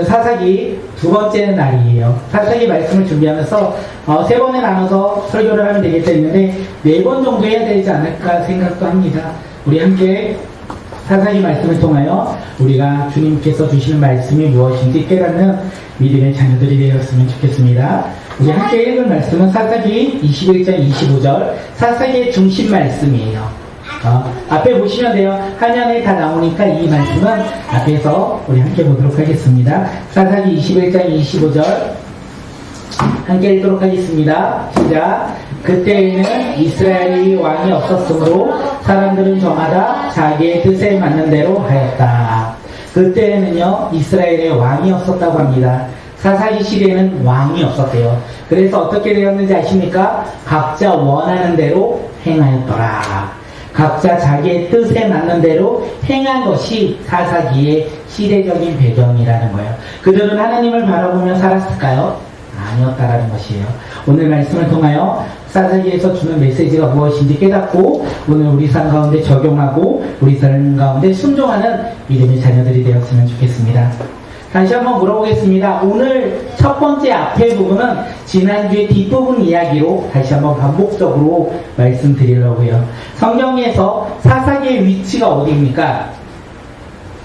사사기 두 번째 날이에요. 사사기 말씀을 준비하면서 세 번에 나눠서 설교를 하면 되겠다 했는데 네 번 정도 해야 되지 않을까 생각도 합니다. 우리 함께 사사기 말씀을 통하여 우리가 주님께서 주시는 말씀이 무엇인지 깨닫는 믿음의 자녀들이 되었으면 좋겠습니다. 우리 함께 읽은 말씀은 사사기 21장 25절 사사기의 중심 말씀이에요. 앞에 보시면 돼요. 화면에 다 나오니까 이 말씀은 앞에서 우리 함께 보도록 하겠습니다. 사사기 21장 25절 함께 읽도록 하겠습니다. 시작. 그때에는 이스라엘이 왕이 없었으므로 사람들은 저마다 자기의 뜻에 맞는 대로 하였다. 그때에는요 이스라엘에 왕이 없었다고 합니다. 사사기 시대에는 왕이 없었대요. 그래서 어떻게 되었는지 아십니까? 각자 원하는 대로 행하였더라. 각자 자기의 뜻에 맞는 대로 행한 것이 사사기의 시대적인 배경이라는 거예요. 그들은 하나님을 바라보며 살았을까요? 아니었다라는 것이에요. 오늘 말씀을 통하여 사사기에서 주는 메시지가 무엇인지 깨닫고 오늘 우리 삶 가운데 적용하고 우리 삶 가운데 순종하는 믿음의 자녀들이 되었으면 좋겠습니다. 다시 한번 물어보겠습니다. 오늘 첫 번째 앞에 부분은 지난주의 뒷부분 이야기로 다시 한번 반복적으로 말씀드리려고요. 성경에서 사사기의 위치가 어디입니까?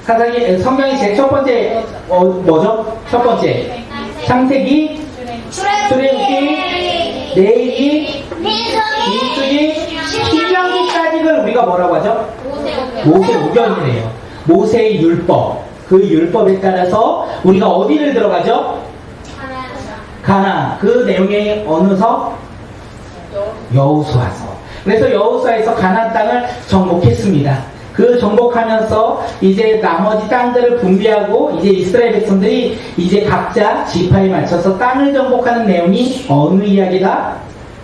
성경의 제일 첫 번째 뭐죠? 첫 번째 창세기, 출애굽기, 레위기, 민수기, 신명기까지를 우리가 뭐라고 하죠? 모세우경이래요. 모세의 율법. 그 율법에 따라서 우리가 어디를 들어가죠? 가나안. 그 내용이 어느 서? 여호수아서. 그래서 여호수아에서 가나안 땅을 정복했습니다. 그 정복하면서 이제 나머지 땅들을 분배하고 이제 이스라엘 백성들이 이제 각자 지파에 맞춰서 땅을 정복하는 내용이 어느 이야기다?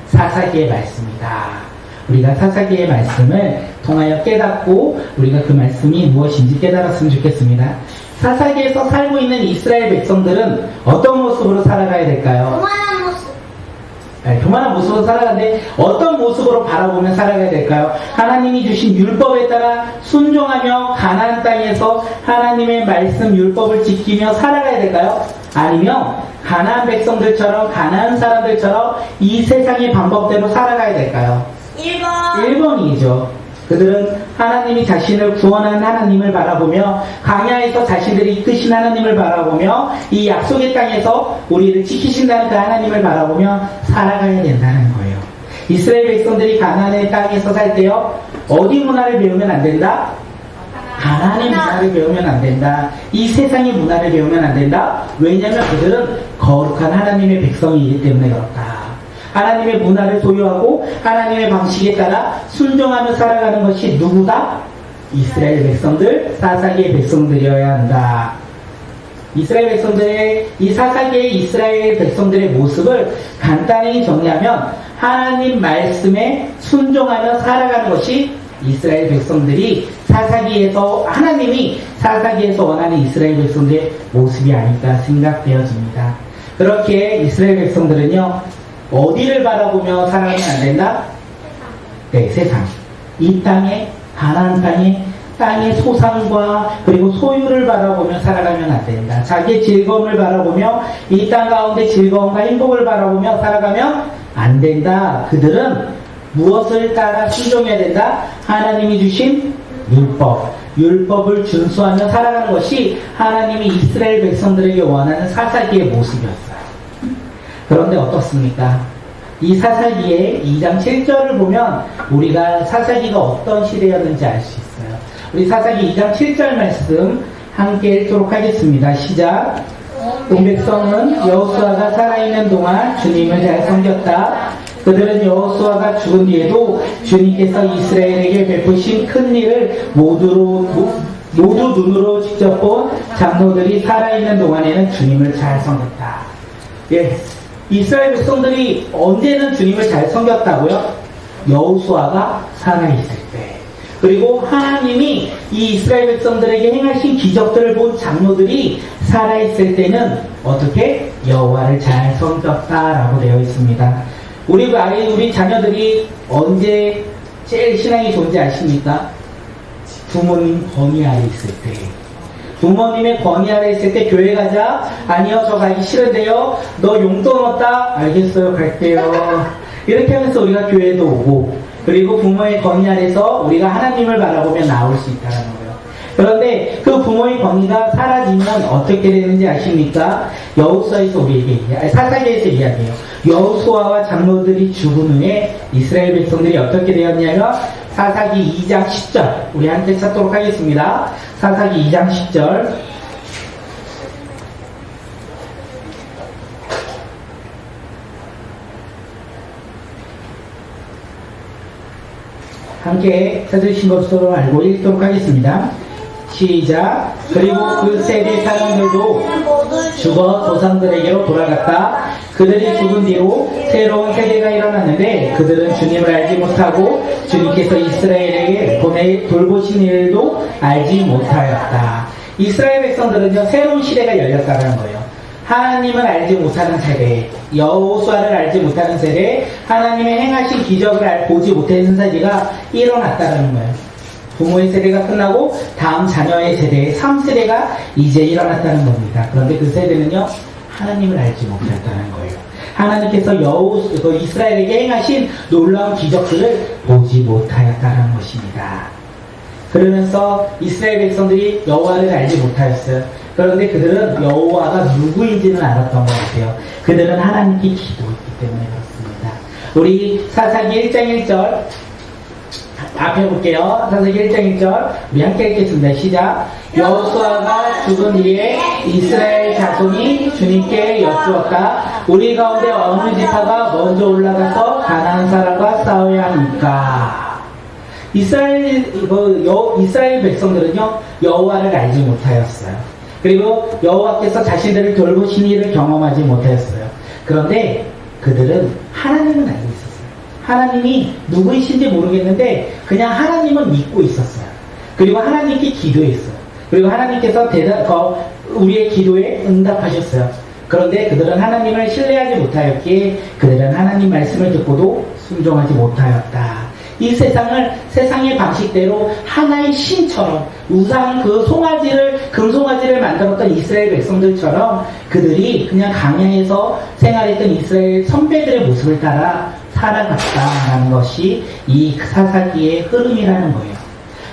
사사기의 말씀이다. 우리가 사사기의 말씀을 통하여 깨닫고 우리가 그 말씀이 무엇인지 깨달았으면 좋겠습니다. 사사기에서 살고 있는 이스라엘 백성들은 어떤 모습으로 살아가야 될까요? 교만한 모습. 교만한 모습으로 살아가는데 어떤 모습으로 바라보며 살아가야 될까요? 하나님이 주신 율법에 따라 순종하며 가나안 땅에서 하나님의 말씀 율법을 지키며 살아가야 될까요? 아니면 가나안 백성들처럼 가나안 사람들처럼 이 세상의 방법대로 살아가야 될까요? 1번이죠. 그들은 하나님이 자신을 구원한 하나님을 바라보며 광야에서 자신들이 이끄신 하나님을 바라보며 이 약속의 땅에서 우리를 지키신다는 그 하나님을 바라보며 살아가야 된다는 거예요. 이스라엘 백성들이 가나안의 땅에서 살 때요 어디 문화를 배우면 안 된다? 가나안의 문화를 배우면 안 된다. 이 세상의 문화를 배우면 안 된다. 왜냐하면 그들은 거룩한 하나님의 백성이기 때문에 그렇다. 하나님의 문화를 소유하고 하나님의 방식에 따라 순종하며 살아가는 것이 누구다? 이스라엘 백성들, 사사기의 백성들이어야 한다. 이스라엘 백성들의 이 사사기의 이스라엘 백성들의 모습을 간단히 정리하면 하나님 말씀에 순종하며 살아가는 것이 이스라엘 백성들이 사사기에서 하나님이 사사기에서 원하는 이스라엘 백성들의 모습이 아닐까 생각되어집니다. 그렇게 이스라엘 백성들은요 어디를 바라보며 살아가면 안 된다? 네, 세상. 이 땅에, 가나안 땅의 소상과 그리고 소유를 바라보며 살아가면 안 된다. 자기의 즐거움을 바라보며 이 땅 가운데 즐거움과 행복을 바라보며 살아가면 안 된다. 그들은 무엇을 따라 순종해야 된다? 하나님이 주신 율법을 준수하며 살아가는 것이 하나님이 이스라엘 백성들에게 원하는 사사기의 모습이었어요. 그런데 어떻습니까? 이 사사기의 2장 7절을 보면 우리가 사사기가 어떤 시대였는지 알 수 있어요. 우리 사사기 2장 7절 말씀 함께 읽도록 하겠습니다. 시작. 온 백성은 여호수아가 살아있는 동안 주님을 잘 섬겼다. 그들은 여호수아가 죽은 뒤에도 주님께서 이스라엘에게 베푸신 큰 일을 모두 눈으로 직접 본 장로들이 살아있는 동안에는 주님을 잘 섬겼다. 예. 이스라엘 백성들이 언제는 주님을 잘 섬겼다고요? 여호수아가 살아있을 때. 그리고 하나님이 이 이스라엘 백성들에게 행하신 기적들을 본 장로들이 살아있을 때는 어떻게? 여호와를 잘 섬겼다라고 되어 있습니다. 우리 자녀들이 언제 제일 신앙이 좋은지 아십니까? 부모님 권위 아래 있을 때. 부모님의 권위 아래 있을 때 교회 가자. 아니요, 저 가기 싫은데요. 너 용돈 없다. 알겠어요, 갈게요. 이렇게 하면서 우리가 교회도 오고, 그리고 부모의 권위 아래서 우리가 하나님을 바라보며 나올 수 있다는 거예요. 그런데 그 부모의 권위가 사라지면 어떻게 되는지 아십니까? 여호수아에서 사사기에서 이야기해요. 여호수아와 장로들이 죽은 후에 이스라엘 백성들이 어떻게 되었냐면 사사기 2장 10절 우리 함께 찾도록 하겠습니다. 사사기 2장 10절 함께 찾으신 것으로 알고 읽도록 하겠습니다. 시작. 그리고 그 세대 사람들도 죽어 조상들에게로 돌아갔다. 그들이 죽은 뒤로 새로운 세대가 일어났는데 그들은 주님을 알지 못하고 주님께서 이스라엘에게 돌보신 일도 알지 못하였다. 이스라엘 백성들은요, 새로운 시대가 열렸다는 거예요. 하나님을 알지 못하는 세대, 여호수아를 알지 못하는 세대, 하나님의 행하신 기적을 보지 못하는 세대가 일어났다는 거예요. 부모의 세대가 끝나고 다음 자녀의 세대, 3세대가 이제 일어났다는 겁니다. 그런데 그 세대는요, 하나님을 알지 못했다는 거예요. 하나님께서 이스라엘에게 행하신 놀라운 기적들을 보지 못하였다는 것입니다. 그러면서 이스라엘 백성들이 여호와를 알지 못하였어요. 그런데 그들은 여호와가 누구인지는 알았던 것 같아요. 그들은 하나님께 기도했기 때문에 그렇습니다. 우리 사사기 1장 1절 앞에 볼게요. 사사기 1장 1절 우리 함께 읽겠습니다. 시작. 여호수아가 죽은 뒤에 이스라엘 자손이 주님께 여쭈었다. 우리 가운데 어느 지파가 먼저 올라가서 가나안 사람과 싸워야 합니까? 이스라엘 백성들은요, 여호와를 알지 못하였어요. 그리고 여호와께서 자신들을 돌보신 일을 경험하지 못하였어요. 그런데 그들은 하나님은 알고 있었어요. 하나님이 누구이신지 모르겠는데 그냥 하나님은 믿고 있었어요. 그리고 하나님께 기도했어요. 그리고 하나님께서 우리의 기도에 응답하셨어요. 그런데 그들은 하나님을 신뢰하지 못하였기에 그들은 하나님 말씀을 듣고도 순종하지 못하였다. 이 세상의 방식대로 하나의 신처럼 우상 금송아지를 만들었던 이스라엘 백성들처럼 그들이 그냥 광야에서 생활했던 이스라엘 선배들의 모습을 따라 살아갔다라는 것이 이 사사기의 흐름이라는 거예요.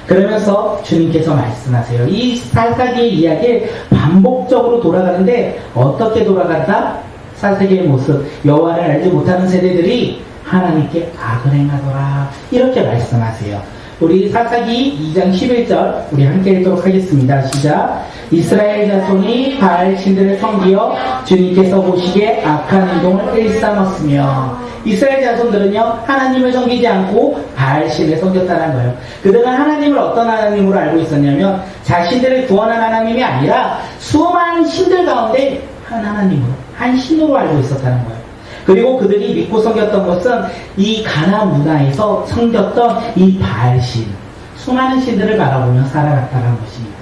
그러면서 주님께서 말씀하세요. 이 사사기의 이야기를 반복적으로 돌아가는데 어떻게 돌아간다? 사사기의 모습, 여호와를 알지 못하는 세대들이 하나님께 악을 행하더라 이렇게 말씀하세요. 우리 사사기 2장 11절 우리 함께 읽도록 하겠습니다. 시작. 이스라엘 자손이 바알 신들을 섬기어 주님께서 보시기에 악한 행동을 일삼았으며 이스라엘 자손들은요, 하나님을 섬기지 않고 바알 신을 섬겼다는 거예요. 그들은 하나님을 어떤 하나님으로 알고 있었냐면 자신들을 구원한 하나님이 아니라 수많은 신들 가운데 한 신으로 알고 있었다는 거예요. 그리고 그들이 믿고 섬겼던 것은 이 가나안 문화에서 섬겼던 이 바알신, 수많은 신들을 바라보며 살아갔다는 것입니다.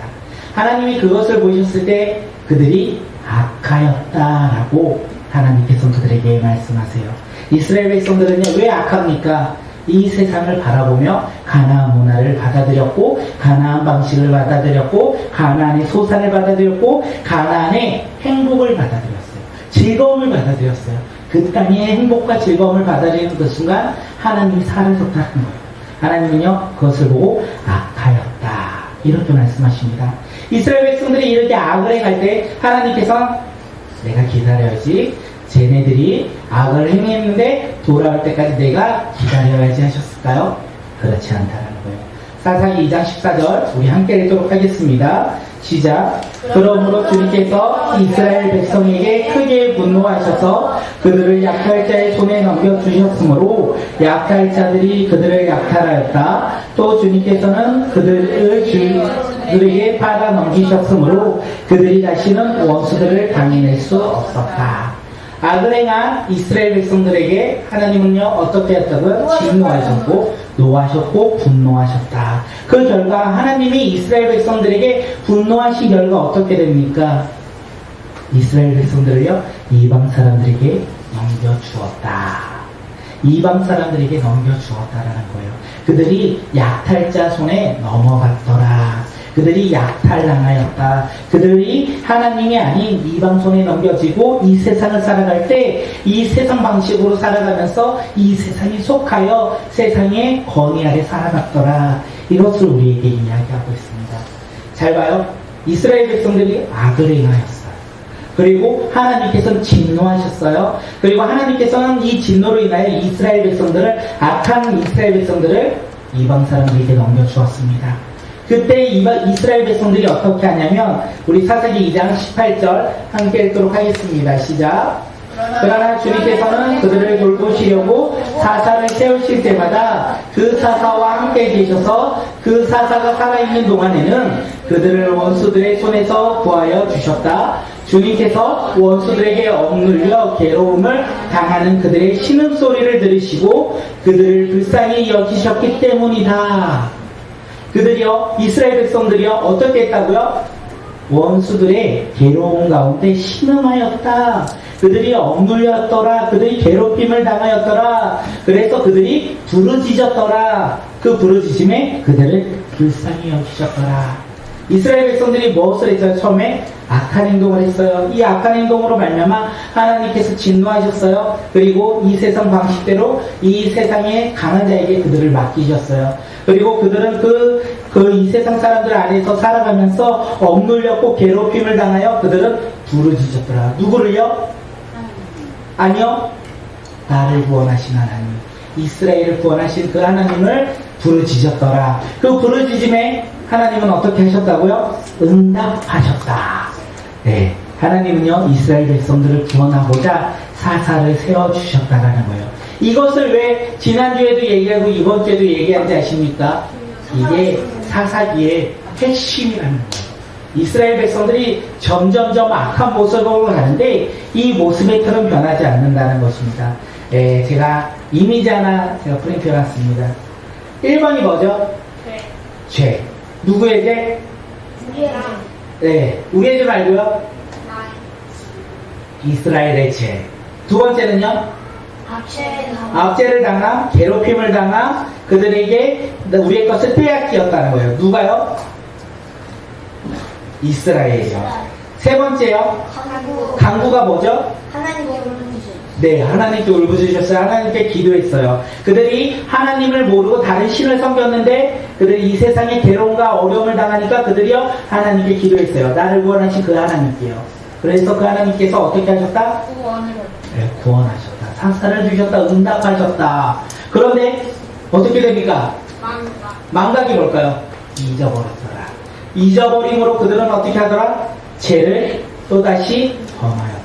하나님이 그것을 보셨을 때 그들이 악하였다라고 하나님께서 그들에게 말씀하세요. 이스라엘 백성들은요, 왜 악합니까? 이 세상을 바라보며 가나안 문화를 받아들였고, 가나안 방식을 받아들였고, 가나안의 소산을 받아들였고, 가나안의 행복을 받아들였어요. 즐거움을 받아들였어요. 그 땅의 행복과 즐거움을 받아들이는 그 순간 하나님이 사라졌다는 거예요. 하나님은요, 그것을 보고 악하였다 이렇게 말씀하십니다. 이스라엘 백성들이 이렇게 악을 행할 때 하나님께서 내가 기다려야지, 쟤네들이 악을 행했는데 돌아올 때까지 내가 기다려야지 하셨을까요? 그렇지 않다는 거예요. 사사기 2장 14절 우리 함께 읽도록 하겠습니다. 시작. 그러므로 주님께서 이스라엘 백성에게 크게 분노하셔서 그들을 약탈자의 손에 넘겨주셨으므로 약탈자들이 그들을 약탈하였다. 또 주님께서는 그들에게 팔아 넘기셨으므로 그들이 다시는 원수들을 당해낼 수 없었다. 악을 행한 이스라엘 백성들에게 하나님은요, 어떻게 했다고요? 진노하셨고 노하셨고 분노하셨다. 그 결과 하나님이 이스라엘 백성들에게 분노하신 결과 어떻게 됩니까? 이스라엘 백성들을요, 이방 사람들에게 넘겨주었다. 이방 사람들에게 넘겨주었다라는 거예요. 그들이 약탈자 손에 넘어갔더라. 그들이 약탈당하였다. 그들이 하나님이 아닌 이방 손에 넘겨지고 이 세상을 살아갈 때 이 세상 방식으로 살아가면서 이 세상에 속하여 세상의 권위 아래 살아갔더라. 이것을 우리에게 이야기하고 있습니다. 잘 봐요. 이스라엘 백성들이 악을 행하였어요. 그리고 하나님께서는 진노하셨어요. 그리고 하나님께서는 이 진노로 인하여 이스라엘 백성들을, 악한 이스라엘 백성들을 이방 사람들에게 넘겨주었습니다. 그때 이스라엘 백성들이 어떻게 하냐면, 우리 사사기 2장 18절 함께 읽도록 하겠습니다. 시작. 그러나 주님께서는 그들을 돌보시려고 사사를 세우실 때마다 그 사사와 함께 계셔서 그 사사가 살아있는 동안에는 그들을 원수들의 손에서 구하여 주셨다. 주님께서 원수들에게 억눌려 괴로움을 당하는 그들의 신음소리를 들으시고 그들을 불쌍히 여기셨기 때문이다. 그들이요, 이스라엘 백성들이요, 어떻게 했다고요? 원수들의 괴로움 가운데 신음하였다. 그들이 억눌렸더라. 그들이 괴롭힘을 당하였더라. 그래서 그들이 부르짖었더라. 그 부르짖음에 그들을 불쌍히 여기셨더라. 이스라엘 백성들이 무엇을 했어요? 처음에 악한 행동을 했어요. 이 악한 행동으로 말미암아 하나님께서 진노하셨어요. 그리고 이 세상 방식대로 이 세상의 강한 자에게 그들을 맡기셨어요. 그리고 그들은 이 세상 사람들 안에서 살아가면서 억눌렸고 괴롭힘을 당하여 그들은 부르짖었더라. 누구를요? 아니요. 나를 구원하신 하나님, 이스라엘을 구원하신 그 하나님을 부르짖었더라. 그 부르짖음에 하나님은 어떻게 하셨다고요? 응답하셨다. 네, 하나님은요, 이스라엘 백성들을 구원하고자 사사를 세워주셨다라는 거예요. 이것을 왜 지난주에도 얘기하고 이번 주에도 얘기하는지 아십니까? 이게 사사기의 핵심이라는 거예요. 이스라엘 백성들이 점점점 악한 모습으로 가는데 이 모습의 틀은 변하지 않는다는 것입니다. 제가 이미지 하나 제가 프린트 해놨습니다. 1번이 뭐죠? 죄. 누구의 죄? 네, 우리의 죄 말고요. 이스라엘의 죄. 두 번째는요? 압제를 당함, 괴롭힘을 당함, 그들에게 우리의 것을 빼앗기었다는 거예요. 누가요? 이스라엘이요. 세 번째요? 강구가 뭐죠? 네, 하나님께 울부짖으셨어요. 하나님께 기도했어요. 그들이 하나님을 모르고 다른 신을 섬겼는데 그들이 이 세상에 괴로움과 어려움을 당하니까 그들이요, 하나님께 기도했어요. 나를 구원하신 그 하나님께요. 그래서 그 하나님께서 어떻게 하셨다? 네, 구원하셨다. 사사를 주셨다. 응답하셨다. 그런데 어떻게 됩니까? 망각이 뭘까요? 잊어버렸더라. 잊어버림으로 그들은 어떻게 하더라? 죄를 또다시 범하였더라.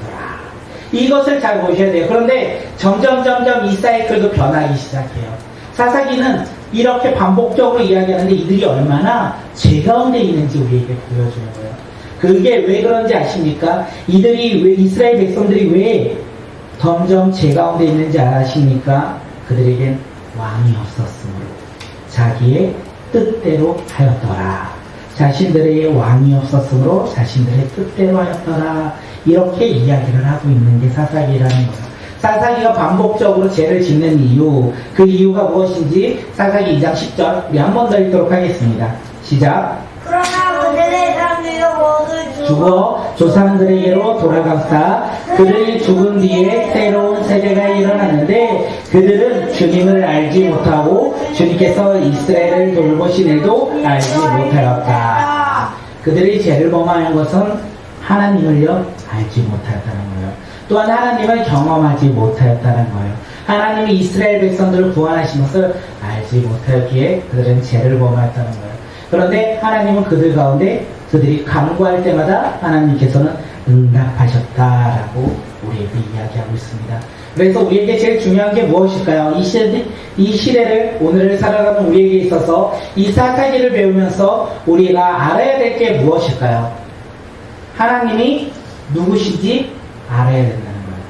이것을 잘 보셔야 돼요. 그런데 점점 이 사이클도 변하기 시작해요. 사사기는 이렇게 반복적으로 이야기하는데 이들이 얼마나 죄 가운데 있는지 우리에게 보여주는 거예요. 그게 왜 그런지 아십니까? 이스라엘 백성들이 왜 점점 죄 가운데 있는지 아십니까? 그들에겐 왕이 없었으므로 자기의 뜻대로 하였더라. 자신들의 왕이 없었으므로 자신들의 뜻대로 하였더라. 이렇게 이야기를 하고 있는 게 사사기라는 거예요. 사사기가 반복적으로 죄를 짓는 이유, 그 이유가 무엇인지 사사기 2장 10절 우리 한 번 더 읽도록 하겠습니다. 시작. 그러나 그들의 사람들로 먹을 죽어 조상들에게로 돌아갔다. 그들이 죽은 뒤에 새로운 세대가 일어났는데 그들은 주님을 알지 못하고 주님께서 이스라엘을 돌보시내도 알지 못하였다. 그들이 죄를 범하는 것은 하나님을요 알지 못하였다는 거예요. 또한 하나님을 경험하지 못하였다는 거예요. 하나님이 이스라엘 백성들을 구원하신 것을 알지 못하였기에 그들은 죄를 범하였다는 거예요. 그런데 하나님은 그들 가운데 그들이 간구할 때마다 하나님께서는 응답하셨다라고 우리에게 이야기하고 있습니다. 그래서 우리에게 제일 중요한 게 무엇일까요? 이 시대를 오늘을 살아가는 우리에게 있어서 이 사사기를 배우면서 우리가 알아야 될 게 무엇일까요? 하나님이 누구신지 알아야 된다는 거예요.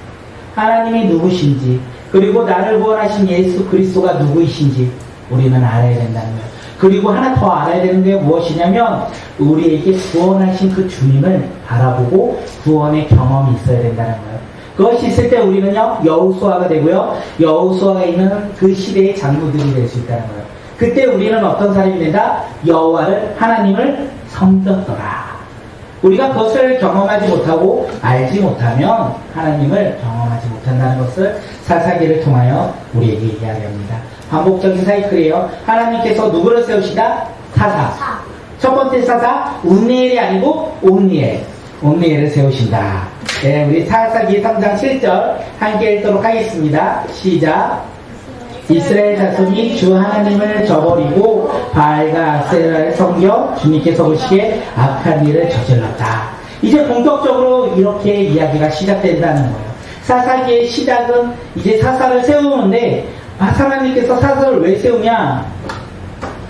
하나님이 누구신지, 그리고 나를 구원하신 예수 그리스도가 누구이신지 우리는 알아야 된다는 거예요. 그리고 하나 더 알아야 되는 게 무엇이냐면 우리에게 구원하신 그 주님을 바라보고 구원의 경험이 있어야 된다는 거예요. 그것이 있을 때 우리는요 여호수아가 되고요, 여호수아가 있는 그 시대의 장로들이 될 수 있다는 거예요. 그때 우리는 어떤 사람이 된다? 하나님을 섬겼더라. 우리가 그것을 경험하지 못하고 알지 못하면 하나님을 경험하지 못한다는 것을 사사기를 통하여 우리에게 이야기합니다. 반복적인 사이클이에요. 하나님께서 누구를 세우시다? 사사. 첫 번째 사사 운니엘이 아니고 온니엘을 세우신다. 네, 우리 사사기 3장 7절 함께 읽도록 하겠습니다. 시작. 이스라엘 자손이 주 하나님을 저버리고 바알과 아세라를 섬겨 주님께서 보시기에 악한 일을 저질렀다. 이제 본격적으로 이렇게 이야기가 시작된다는 거예요. 사사기의 시작은 이제 사사를 세우는데 하나님께서 사사를 왜 세우냐?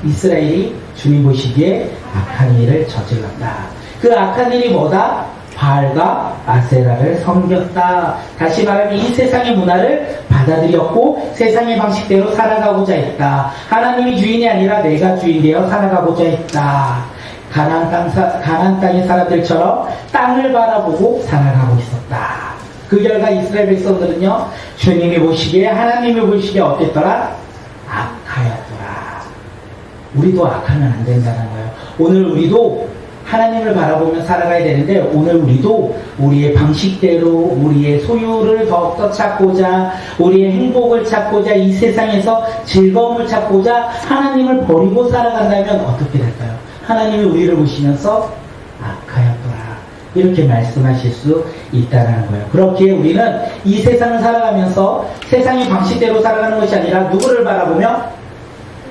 이스라엘이 주님 보시기에 악한 일을 저질렀다. 그 악한 일이 뭐다? 바알과 아세라를 섬겼다. 다시 말하면 이 세상의 문화를 받아들였고 세상의 방식대로 살아가고자 했다. 하나님이 주인이 아니라 내가 주인 되어 살아가고자 했다. 가나안 땅의 사람들처럼 땅을 바라보고 살아가고 있었다. 그 결과 이스라엘 백성들은요, 주님이 보시기에, 하나님이 보시기에 어땠더라? 악하였더라. 우리도 악하면 안 된다는 거예요. 오늘 우리도 하나님을 바라보며 살아가야 되는데, 오늘 우리도 우리의 방식대로 우리의 소유를 더욱더 찾고자, 우리의 행복을 찾고자, 이 세상에서 즐거움을 찾고자 하나님을 버리고 살아간다면 어떻게 될까요? 하나님이 우리를 보시면서 악하였더라, 이렇게 말씀하실 수 있다는 거예요. 그렇기에 우리는 이 세상을 살아가면서 세상의 방식대로 살아가는 것이 아니라 누구를 바라보며?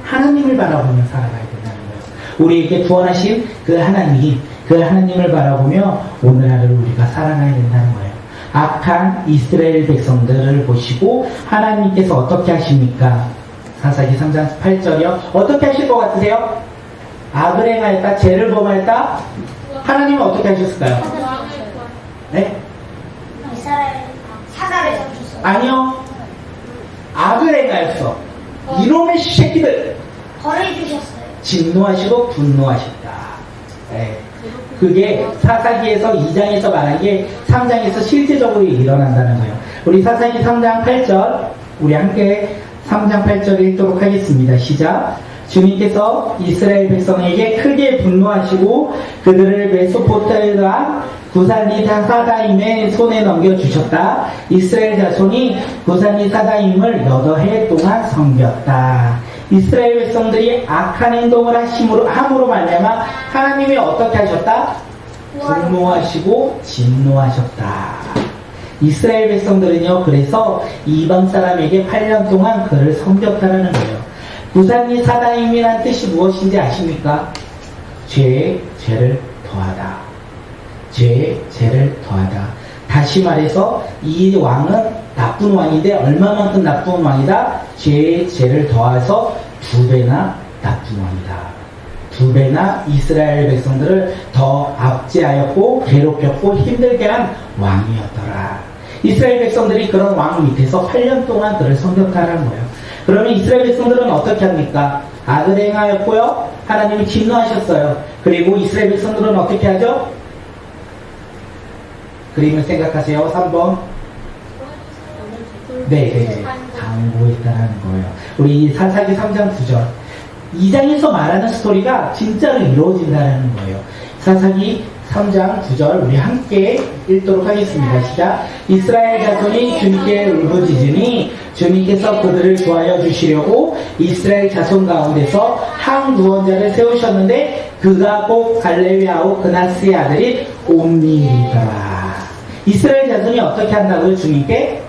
하나님을 바라보며 살아가야 된다는 거예요. 우리에게 구원하신 그 하나님을 바라보며 오늘 하루를 우리가 살아가야 된다는 거예요. 악한 이스라엘 백성들을 보시고 하나님께서 어떻게 하십니까? 사사기 3장 8절이요. 어떻게 하실 것 같으세요? 악을 행하였다, 죄를 범하였다. 하나님은 어떻게 하셨을까요? 네? 이스라엘 사사를 세우셨어요. 아니요. 악을 행하였어. 이놈의 새끼들. 벌을 주셨어요. 진노하시고 분노하셨다. 네. 그게 사사기에서 2장에서 말한 게 3장에서 실제적으로 일어난다는 거예요. 우리 사사기 3장 8절, 우리 함께 3장 8절 읽도록 하겠습니다. 시작. 주님께서 이스라엘 백성에게 크게 분노하시고 그들을 메소포타미아 구산리 사다임의 손에 넘겨주셨다. 이스라엘 자손이 구산리 사다임을 8해 동안 섬겼다. 이스라엘 백성들이 악한 행동을 함으로 말미암아 하나님이 어떻게 하셨다? 분노하시고 진노하셨다. 이스라엘 백성들은요, 그래서 이방 사람에게 8년 동안 그를 섬겼다는 거예요. 구산리 사다임이란 뜻이 무엇인지 아십니까? 죄에 죄를 더하다. 죄에 죄를 더하다. 다시 말해서 이 왕은 나쁜 왕인데 얼마만큼 나쁜 왕이다? 죄에 죄를 더해서 2배나 나쁜 왕이다. 2배나 이스라엘 백성들을 더 압제하였고 괴롭혔고 힘들게 한 왕이었더라. 이스라엘 백성들이 그런 왕 밑에서 8년 동안 그를 섬겼다는 거예요. 그러면 이스라엘 백성들은 어떻게 합니까? 악을 행하였고요, 하나님이 진노하셨어요. 그리고 이스라엘 백성들은 어떻게 하죠? 그림을 생각하세요. 3번. 네. 당부했다는 거예요. 우리 사사기 3장 9절. 2장에서 말하는 스토리가 진짜로 이루어진다는 거예요. 사사기 3장 9절 우리 함께 읽도록 하겠습니다. 시작. 이스라엘 자손이 주님께 울부짖으니 주님께서 그들을 구하여 주시려고 이스라엘 자손 가운데서 한 구원자를 세우셨는데 그가 꼭 갈레위 아우 그나스의 아들인 온니엘이더라. 이스라엘 자손이 어떻게 한다고요? 주님께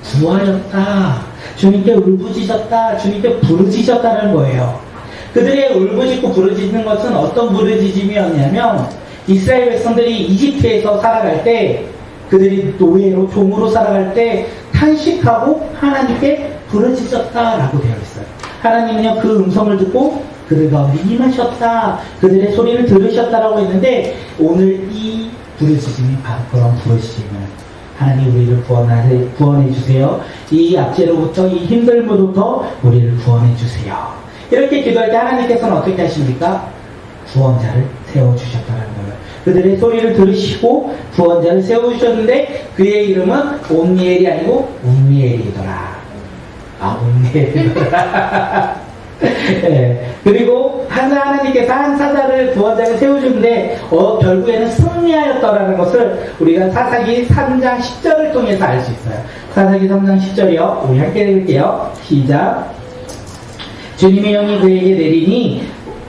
구하였다. 주님께 울부짖었다. 주님께 부르짖었다는 거예요. 그들의 울부짖고 부르짖는 것은 어떤 부르짖음이었냐면, 이스라엘 백성들이 이집트에서 살아갈 때, 그들이 노예로 종으로 살아갈 때 탄식하고 하나님께 부르짖었다라고 되어 있어요. 하나님은요, 그 음성을 듣고 그들 가운데 임하셨다, 그들의 소리를 들으셨다라고 했는데, 오늘 이 부르짖음이 바로 그런 부르짖음을, 하나님 우리를 구원해 주세요. 이 압제로부터, 이 힘듦으로부터 우리를 구원해 주세요. 이렇게 기도할 때 하나님께서는 어떻게 하십니까? 구원자를 세워주셨다는 거예요. 그들의 소리를 들으시고 구원자를 세워주셨는데 그의 이름은 온니엘이 아니고 운니엘이더라. 온니엘이더라. 예. 그리고 하나님께서 한 사자를 구원자를 세워주는데 결국에는 승리하였더라는 것을 우리가 사사기 3장 10절을 통해서 알 수 있어요. 사사기 3장 10절이요. 우리 함께 읽을게요. 시작. 주님의 영이 그에게 내리니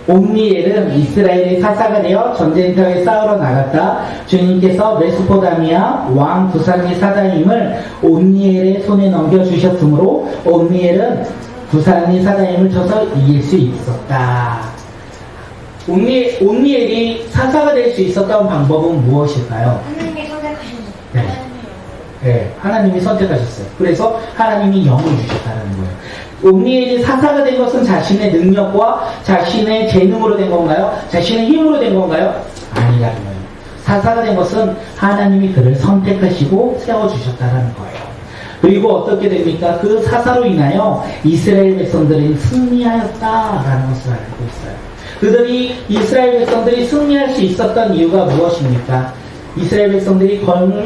옴니엘은 이스라엘의 사사가 되어 전쟁터에 싸우러 나갔다. 주님께서 메소포다미아 왕 구산의 사자임을 옴니엘의 손에 넘겨주셨으므로 옴니엘은 구산의 사자임을 쳐서 이길 수 있었다. 옴니엘이 사사가 될 수 있었던 방법은 무엇일까요? 하나님이 선택하신 네. 네, 하나님이 선택하셨어요. 그래서 하나님이 영을 주셨다는 거예요. 옴니엘이 사사가 된 것은 자신의 능력과 자신의 재능으로 된 건가요? 자신의 힘으로 된 건가요? 아니라는 거예요. 사사가 된 것은 하나님이 그를 선택하시고 세워주셨다는 거예요. 그리고 어떻게 됩니까? 그 사사로 인하여 이스라엘 백성들이 승리하였다라는 것을 알고 있어요. 이스라엘 백성들이 승리할 수 있었던 이유가 무엇입니까? 이스라엘 백성들이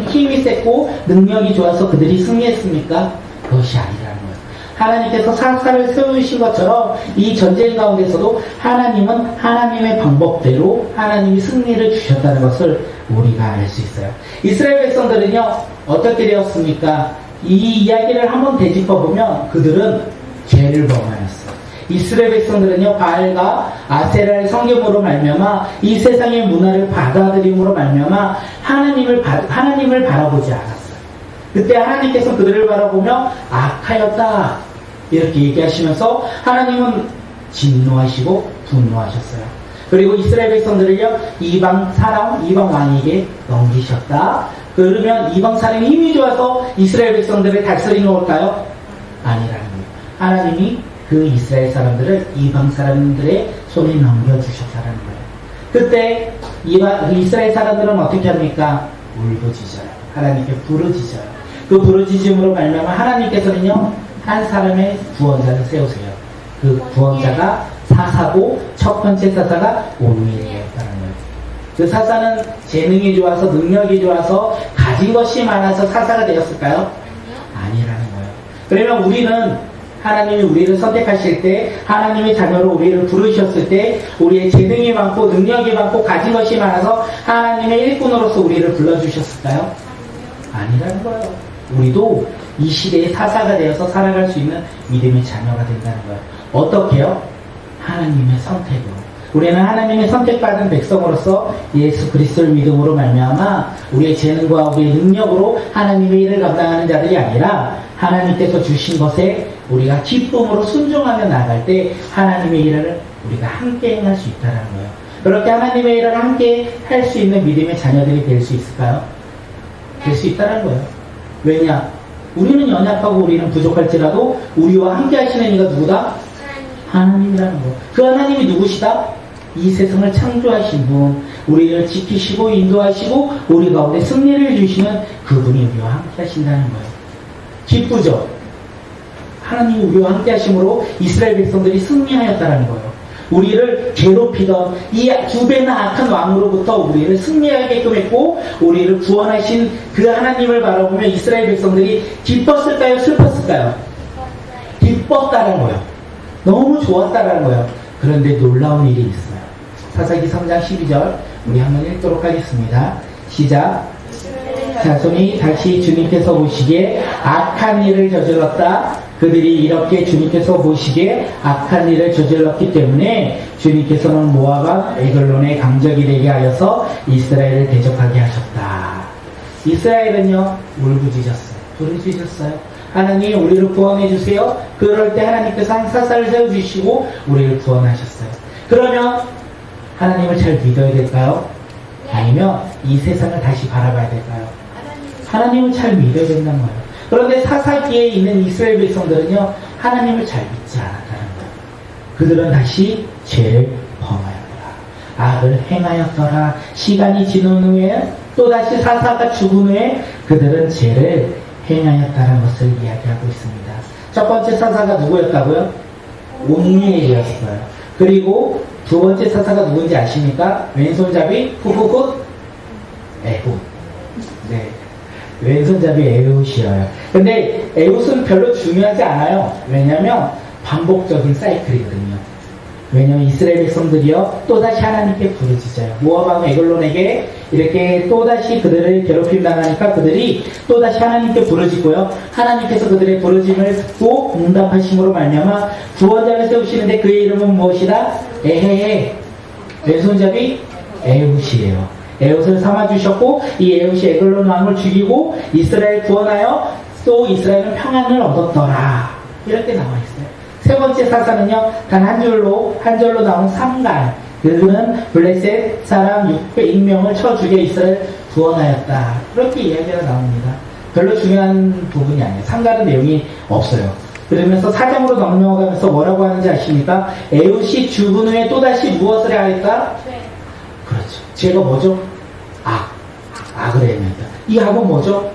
힘이 셌고 능력이 좋아서 그들이 승리했습니까? 그것이 아니라는 거예요. 하나님께서 사사를 세우신 것처럼 이 전쟁 가운데서도 하나님은 하나님의 방법대로 하나님이 승리를 주셨다는 것을 우리가 알 수 있어요. 이스라엘 백성들은요, 어떻게 되었습니까? 이 이야기를 한번 되짚어보면 그들은 죄를 범하였어요. 이스라엘 백성들은요, 바알과 아세라의 성경으로 말미암아 이 세상의 문화를 받아들임으로 말미암아 하나님을 바라보지 않았어요. 그때 하나님께서 그들을 바라보며 악하였다 이렇게 얘기하시면서 하나님은 진노하시고 분노하셨어요. 그리고 이스라엘 백성들을요, 이방 왕에게 넘기셨다. 그러면 이방 사람이 힘이 좋아서 이스라엘 백성들을 다스리는 걸까요? 아니라는 거예요. 하나님이 그 이스라엘 사람들을 이방 사람들의 손에 넘겨주셨다는 거예요. 그때 이스라엘 사람들은 어떻게 합니까? 울부짖어요. 하나님께 부르짖어요. 그 부르짖음으로 말미암아 하나님께서는요, 한 사람의 구원자를 세우세요. 그 구원자가 사사고 첫 번째 사사가 옴니엘이었다는 거예요. 그 사사는 재능이 좋아서 능력이 좋아서 가진 것이 많아서 사사가 되었을까요? 아니라는 거예요. 그러면 우리는 하나님이 우리를 선택하실 때, 하나님의 자녀로 우리를 부르셨을 때, 우리의 재능이 많고 능력이 많고 가진 것이 많아서 하나님의 일꾼으로서 우리를 불러주셨을까요? 아니라는 거예요. 우리도 이 시대의 사사가 되어서 살아갈 수 있는 믿음의 자녀가 된다는 거예요. 어떻게요? 하나님의 선택으로. 우리는 하나님의 선택받은 백성으로서 예수 그리스도를 믿음으로 말미암아 우리의 재능과 우리의 능력으로 하나님의 일을 감당하는 자들이 아니라 하나님께서 주신 것에 우리가 기쁨으로 순종하며 나갈 때 하나님의 일을 우리가 함께 행할 수 있다는 거예요. 그렇게 하나님의 일을 함께 할 수 있는 믿음의 자녀들이 될 수 있을까요? 될 수 있다는 거예요. 왜냐? 우리는 연약하고 우리는 부족할지라도 우리와 함께 하시는 이가 누구다? 하나님이라는 거. 그 하나님이 누구시다? 이 세상을 창조하신 분, 우리를 지키시고 인도하시고 우리 가운데 승리를 주시는 그분이 우리와 함께 하신다는 거예요. 기쁘죠? 하나님이 우리와 함께 하심으로 이스라엘 백성들이 승리하였다는 거예요. 우리를 괴롭히던 이 두 배나 악한 왕으로부터 우리를 승리하게끔 했고 우리를 구원하신 그 하나님을 바라보며 이스라엘 백성들이 기뻤을까요? 슬펐을까요? 기뻤다는 거예요. 너무 좋았다는 거예요. 그런데 놀라운 일이 있어요. 사사기 3장 12절 우리 한번 읽도록 하겠습니다. 시작. 자손이 다시 주님께서 보시기에 악한 일을 저질렀다. 그들이 이렇게 주님께서 보시기에 악한 일을 저질렀기 때문에 주님께서는 모압과 에글론의 강적이 되게 하여서 이스라엘을 대적하게 하셨다. 이스라엘은요, 울부짖었어요. 부르짖었어요. 하나님 우리를 구원해 주세요. 그럴 때 하나님께서 한 사사를 세워주시고 우리를 구원하셨어요. 그러면 하나님을 잘 믿어야 될까요? 아니면 이 세상을 다시 바라봐야 될까요? 하나님을 잘 믿어야 된다는 거예요. 그런데 사사기에 있는 이스라엘 백성들은요, 하나님을 잘 믿지 않았다는 거예요. 그들은 다시 죄를 범하였더라. 악을 행하였더라. 시간이 지난 후에 또다시 사사가 죽은 후에 그들은 죄를 행하였다는 것을 이야기하고 있습니다. 첫 번째 사사가 누구였다고요? 옴니엘이었어요. 그리고 두 번째 사사가 누군지 아십니까? 왼손잡이 후후훗 에훗. 네. 왼손잡이 에훗이에요. 근데 에훗은 별로 중요하지 않아요. 왜냐면 반복적인 사이클이거든요. 왜냐하면 이스라엘 백성들이요 또다시 하나님께 부르짖어요. 모압왕 에글론에게 이렇게 또다시 그들을 괴롭힘 당하니까 그들이 또다시 하나님께 부르짖고요. 하나님께서 그들의 부르짖음을 듣고 응답하심으로 말미암아 구원자를 세우시는데 그의 이름은 무엇이다? 에헤헤. 왼손잡이 에훗이에요. 에훗을 삼아주셨고 이 에훗이 에글론 왕을 죽이고 이스라엘 구원하여 또 이스라엘은 평안을 얻었더라. 이렇게 나와 있어요. 세 번째 사사는요, 단 한 절로 나온 삼갈. 그는 블레셋 사람 600명을 쳐 죽여 이스라엘 구원하였다. 그렇게 이야기가 나옵니다. 별로 중요한 부분이 아니에요. 삼갈은 내용이 없어요. 그러면서 사장으로 넘어가면서 뭐라고 하는지 아십니까? 에훗이 죽은 후에 또다시 무엇을 하였다? 그렇죠. 죄가 뭐죠? 악을 행했다. 이 악은 뭐죠?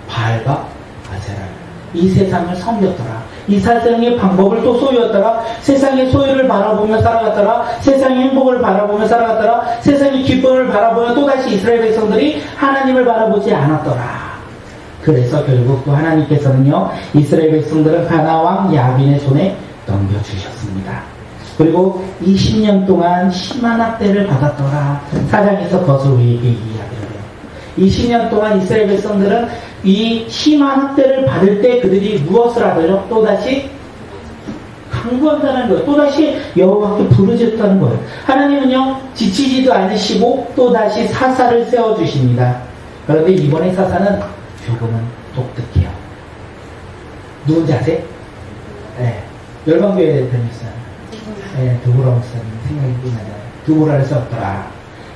바알과 아세라. 이 세상을 섬겼더라. 이 세상의 방법을 또 소유했더라. 세상의 소유를 바라보며 살아갔더라. 세상의 행복을 바라보며 살아갔더라. 세상의 기쁨을 바라보며 또다시 이스라엘 백성들이 하나님을 바라보지 않았더라. 그래서 결국 또 하나님께서는요, 이스라엘 백성들을 가나안 왕 야빈의 손에 넘겨주셨습니다. 그리고 20년 동안 심한 학대를 받았더라. 사장에서 그것을 우리에게 이야기를 해요. 20년 동안 이스라엘 백성들은 이 심한 학대를 받을 때 그들이 무엇을 하더죠? 또다시 강구한다는 거예요. 또다시 여호와께 부르짖었다는 거예요. 하나님은요, 지치지도 않으시고 또다시 사사를 세워주십니다. 그런데 이번에 사사는 조금은 독특해요. 누군지 아세요? 네. 열방교회 대표님이시잖아요. 네, 두보라 목사님 생각이 나요. 두보라를 세웠더라.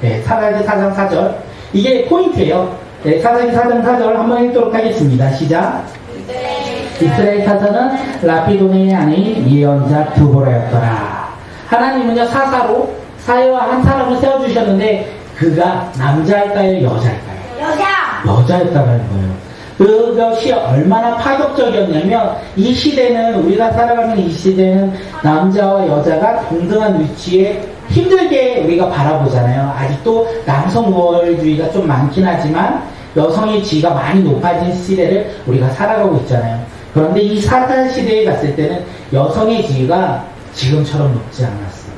네, 사사기 4장 4절. 이게 포인트예요. 네, 사사기 4장 4절 한번 읽도록 하겠습니다. 시작. 이스라엘 사사는 라피도네의 아내인 예언자 두보라였더라. 하나님은요, 사사로 사회와 한 사람을 세워주셨는데 그가 남자일까요? 여자일까요? 여자였다는 거예요. 그것이 얼마나 파격적이었냐면 이 시대는, 우리가 살아가는 이 시대는 남자와 여자가 동등한 위치에 힘들게 우리가 바라보잖아요. 아직도 남성 우월주의가 좀 많긴 하지만 여성의 지위가 많이 높아진 시대를 우리가 살아가고 있잖아요. 그런데 이 사사 시대에 갔을 때는 여성의 지위가 지금처럼 높지 않았어요.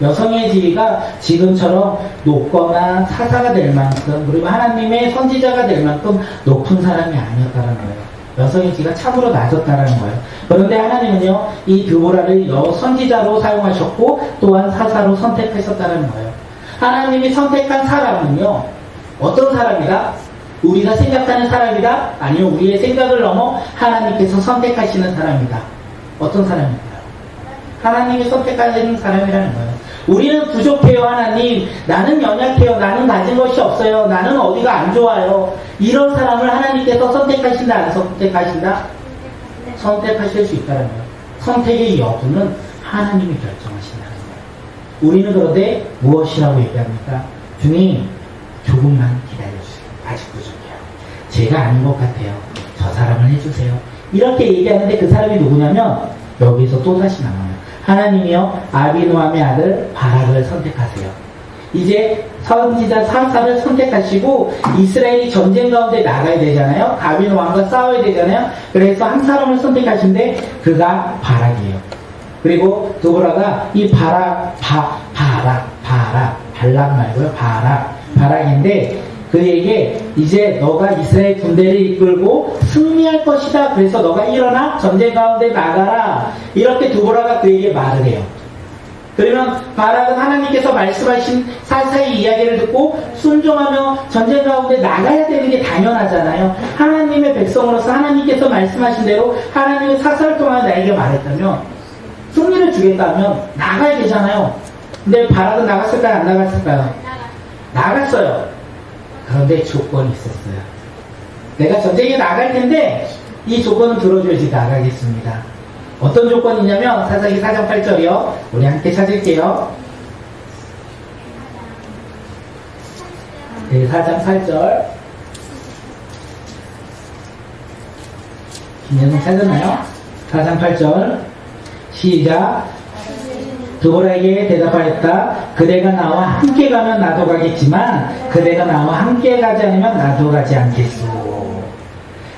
여성의 지위가 지금처럼 높거나 사사가 될 만큼, 그리고 하나님의 선지자가 될 만큼 높은 사람이 아니었다는 거예요. 여성의 지위가 참으로 낮았다는 거예요. 그런데 하나님은요, 이 드보라를 선지자로 사용하셨고 또한 사사로 선택하셨다는 거예요. 하나님이 선택한 사람은요, 어떤 사람이다? 우리가 생각하는 사람이다? 아니면 우리의 생각을 넘어 하나님께서 선택하시는 사람이다. 어떤 사람일까요? 하나님이 선택하시는 사람이라는 거예요. 우리는 부족해요, 하나님. 나는 연약해요. 나는 가진 것이 없어요. 나는 어디가 안 좋아요. 이런 사람을 하나님께서 선택하신다, 안 선택하신다? 선택하실 수 있다는 거예요. 선택의 여부는 하나님이 결정하신다는 거예요. 우리는 그런데 무엇이라고 얘기합니까? 주님, 조금만 기다려주세요. 아직 부족해요. 제가 아닌 것 같아요. 저 사람을 해주세요. 이렇게 얘기하는데 그 사람이 누구냐면 여기서 또다시 나와요. 하나님이요, 아비노함의 아들 바락을 선택하세요. 이제 선지자 사사를 선택하시고 이스라엘이 전쟁 가운데 나가야 되잖아요. 아비노 왕과 싸워야 되잖아요. 그래서 한 사람을 선택하신데 그가 바락이에요. 그리고 드보라가 이 발락 말고요, 바락인데 그에게 이제 너가 이스라엘 군대를 이끌고 승리할 것이다. 그래서 너가 일어나 전쟁 가운데 나가라. 이렇게 드보라가 그에게 말을 해요. 그러면 바락은 하나님께서 말씀하신 사사의 이야기를 듣고 순종하며 전쟁 가운데 나가야 되는 게 당연하잖아요. 하나님의 백성으로서 하나님께서 말씀하신 대로 하나님의 사사를 통하여 나에게 말했다면, 승리를 주겠다면 나가야 되잖아요. 근데 바락은 나갔을까요? 안 나갔을까요? 나갔어요. 그런데 조건이 있었어요. 내가 전쟁에 나갈 텐데 이 조건은 들어줘야지 나가겠습니다. 어떤 조건이냐면 사사기 4장 8절이요. 우리 함께 찾을게요. 네, 4장 8절. 김현성 찾았나요? 4장 8절. 시작. 드보라에게 대답하였다. 그대가 나와 함께 가면 나도 가겠지만 그대가 나와 함께 가지 않으면 나도 가지 않겠소.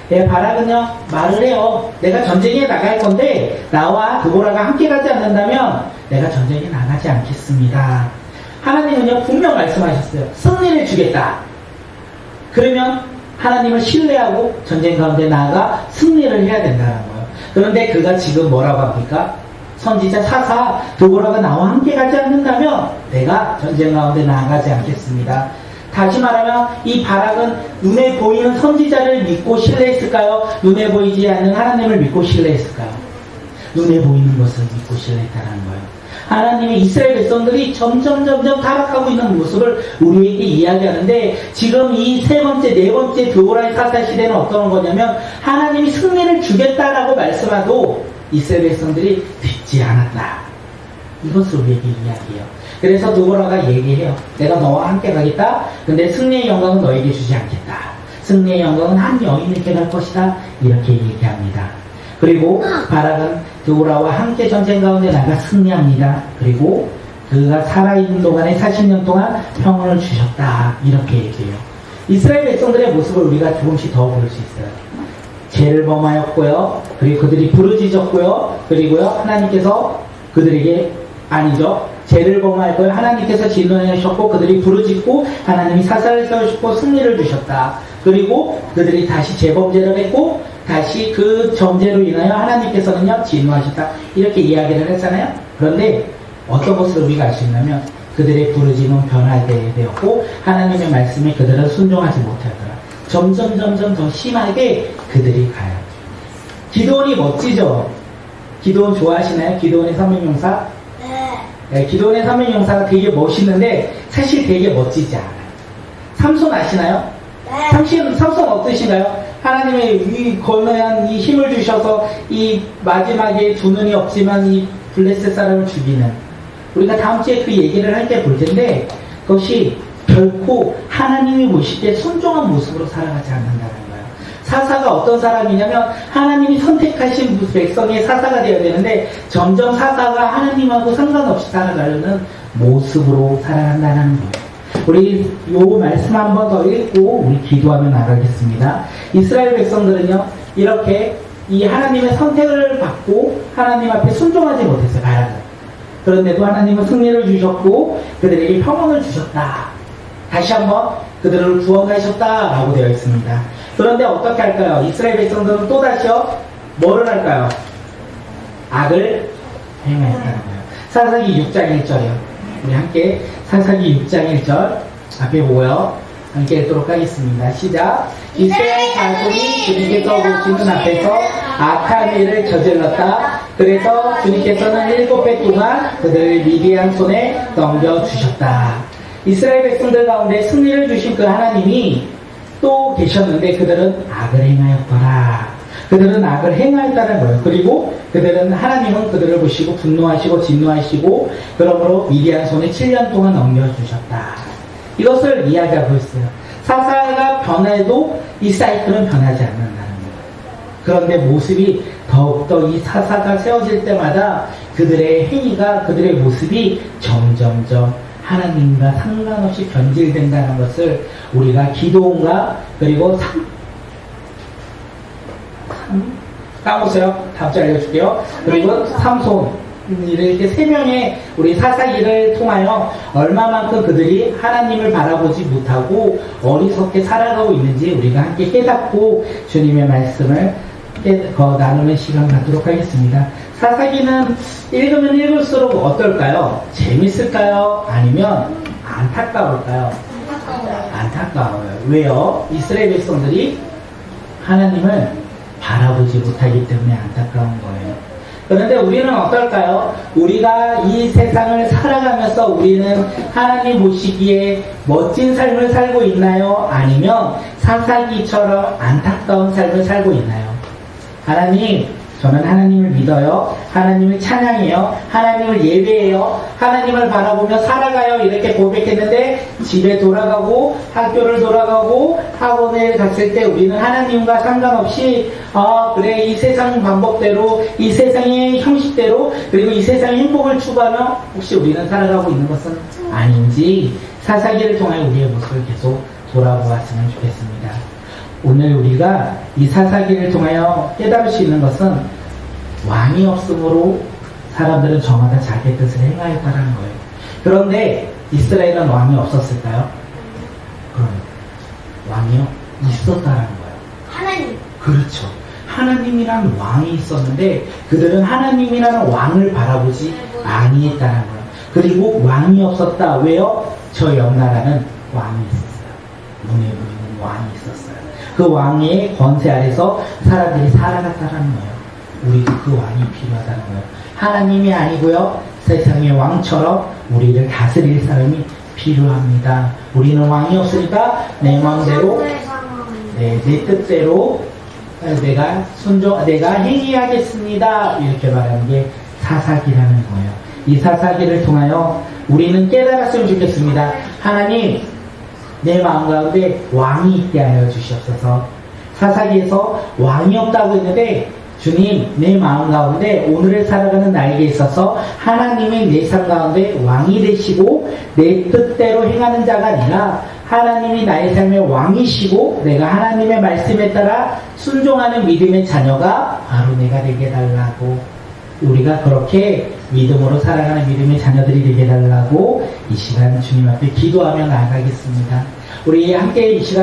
바락은요 말을 해요. 내가 전쟁에 나갈 건데 나와 드보라가 함께 가지 않는다면 내가 전쟁에 나가지 않겠습니다. 하나님은요 분명 말씀하셨어요. 승리를 주겠다. 그러면 하나님을 신뢰하고 전쟁 가운데 나아가 승리를 해야 된다는 거예요. 그런데 그가 지금 뭐라고 합니까? 선지자 사사 드보라가 나와 함께 가지 않는다면 내가 전쟁 가운데 나아가지 않겠습니다. 다시 말하면 이 바락은 눈에 보이는 선지자를 믿고 신뢰했을까요? 눈에 보이지 않는 하나님을 믿고 신뢰했을까요? 눈에 보이는 것을 믿고 신뢰했다는 거예요. 하나님의 이스라엘 백성들이 점점 타락하고 있는 모습을 우리에게 이야기하는데 지금 이 세 번째, 네 번째 드보라의 사사 시대는 어떤 거냐면 하나님이 승리를 주겠다라고 말씀하도 이스라엘 백성들이 듣지 않았다. 이것을 우리에게 이야기해요. 그래서 드보라가 얘기해요. 내가 너와 함께 가겠다. 근데 승리의 영광은 너에게 주지 않겠다. 승리의 영광은 한 여인에게 갈 것이다. 이렇게 얘기합니다. 그리고 바락은 드보라와 함께 전쟁 가운데 나가 승리합니다. 그리고 그가 살아있는 동안에 40년 동안 평온을 주셨다. 이렇게 얘기해요. 이스라엘 백성들의 모습을 우리가 조금씩 더 볼 수 있어요. 죄를 범하였고요. 그리고 그들이 부르짖었고요. 그리고요 하나님께서 그들에게 아니죠. 죄를 범하였고요. 하나님께서 진노하셨고 그들이 부르짖고 하나님이 사사를 세우셨고 승리를 주셨다. 그리고 그들이 다시 재범죄를 했고 다시 그 점죄로 인하여 하나님께서는요 진노하셨다. 이렇게 이야기를 했잖아요. 그런데 어떤 것을 우리가 알 수 있냐면 그들의 부르짖음은 변하게 되었고 하나님의 말씀에 그들은 순종하지 못하더라. 점점 더 심하게 그들이 가요. 기도원이 멋지죠? 기도원 좋아하시나요? 기도원의 삼위명사? 네, 기도원의 삼위명사가 되게 멋있는데 사실 되게 멋지지 않아요. 삼손 아시나요? 삼손 어떠신가요? 하나님의 이 거대한 이 힘을 주셔서 이 마지막에 두 눈이 없지만 이 블레셋 사람을 죽이는 우리가 다음 주에 그 얘기를 할 때 볼 텐데 그것이 결코 하나님이 보실 때 순종한 모습으로 살아가지 않는다는 거예요. 사사가 어떤 사람이냐면 하나님이 선택하신 백성의 사사가 되어야 되는데 점점 사사가 하나님하고 상관없이 살아가려는 모습으로 살아간다는 거예요. 우리 요 말씀 한 번 더 읽고 우리 기도하며 나가겠습니다. 이스라엘 백성들은요 이렇게 이 하나님의 선택을 받고 하나님 앞에 순종하지 못했어요. 바락은. 그런데도 하나님은 승리를 주셨고 그들에게 평온을 주셨다. 다시 한번 그들을 구원하셨다라고 되어 있습니다. 그런데 어떻게 할까요? 이스라엘 백성들은 또다시요 뭐를 할까요? 악을 행하였다는 거예요. 사사기 6장 1절이요. 우리 함께 사사기 6장 1절 앞에 보고요. 함께 읽도록 하겠습니다. 시작. 이스라엘 자손이 주님께서 보시는 앞에서 악한 일을 저질렀다. 그래서 주님께서는 7배 동안 그들을 미디안 손에 넘겨주셨다. 이스라엘 백성들 가운데 승리를 주신 그 하나님이 또 계셨는데 그들은 악을 행하였더라. 그들은 악을 행하였다는 거예요. 그리고 그들은 하나님은 그들을 보시고 분노하시고 진노하시고 그러므로 미디안 손에 7년 동안 넘겨주셨다. 이것을 이야기하고 있어요. 사사가 변해도 이 사이클은 변하지 않는다는 거예요. 그런데 모습이 더욱더 이 사사가 세워질 때마다 그들의 행위가 그들의 모습이 점점점 하나님과 상관없이 변질된다는 것을 우리가 기도원과 그리고 까보세요. 다음 주에 알려줄게요. 그리고 삼손 이렇게 세 명의 우리 사사기를 통하여 얼마만큼 그들이 하나님을 바라보지 못하고 어리석게 살아가고 있는지 우리가 함께 깨닫고 주님의 말씀을 나누는 시간 갖도록 하겠습니다. 사사기는 읽으면 읽을수록 어떨까요? 재밌을까요? 아니면 안타까울까요? 안타까워요. 왜요? 이스라엘 백성들이 하나님을 바라보지 못하기 때문에 안타까운 거예요. 그런데 우리는 어떨까요? 우리가 이 세상을 살아가면서 우리는 하나님 보시기에 멋진 삶을 살고 있나요? 아니면 사사기처럼 안타까운 삶을 살고 있나요? 하나님, 저는 하나님을 믿어요. 하나님을 찬양해요. 하나님을 예배해요. 하나님을 바라보며 살아가요. 이렇게 고백했는데 집에 돌아가고 학교를 돌아가고 학원에 갔을 때 우리는 하나님과 상관없이 그래 이 세상 방법대로 이 세상의 형식대로 그리고 이 세상의 행복을 추구하며 혹시 우리는 살아가고 있는 것은 아닌지 사사기를 통해 우리의 모습을 계속 돌아보았으면 좋겠습니다. 오늘 우리가 이 사사기를 통하여 깨달을 수 있는 것은 왕이 없으므로 사람들은 저마다 자기의 뜻을 행하였다는 거예요. 그런데 이스라엘은 왕이 없었을까요? 그럼 왕이요? 있었다는 거예요. 하나님. 그렇죠. 하나님이란 왕이 있었는데 그들은 하나님이라는 왕을 바라보지 아니했다는 거예요. 그리고 왕이 없었다. 왜요? 저 옆나라는 왕이 있었어요. 문에 부리는 왕이 있었어요. 그 왕의 권세 아래서 사람들이 살아갔다는 거예요. 우리도 그 왕이 필요하다는 거예요. 하나님이 아니고요. 세상의 왕처럼 우리를 다스릴 사람이 필요합니다. 우리는 왕이 없으니까 내 마음대로 내 뜻대로 내가 행위하겠습니다. 이렇게 말하는 게 사사기라는 거예요. 이 사사기를 통하여 우리는 깨달았으면 좋겠습니다. 하나님, 내 마음 가운데 왕이 있게 하여 주시옵소서. 사사기에서 왕이 없다고 했는데 주님, 내 마음 가운데 오늘을 살아가는 나에게 있어서 하나님이 내 삶 가운데 왕이 되시고 내 뜻대로 행하는 자가 아니라 하나님이 나의 삶의 왕이시고 내가 하나님의 말씀에 따라 순종하는 믿음의 자녀가 바로 내가 되게 해달라고, 우리가 그렇게 믿음으로 살아가는 믿음의 자녀들이 되게 해달라고 이 시간 주님 앞에 기도하며 나아가겠습니다. 우리 함께 이 시간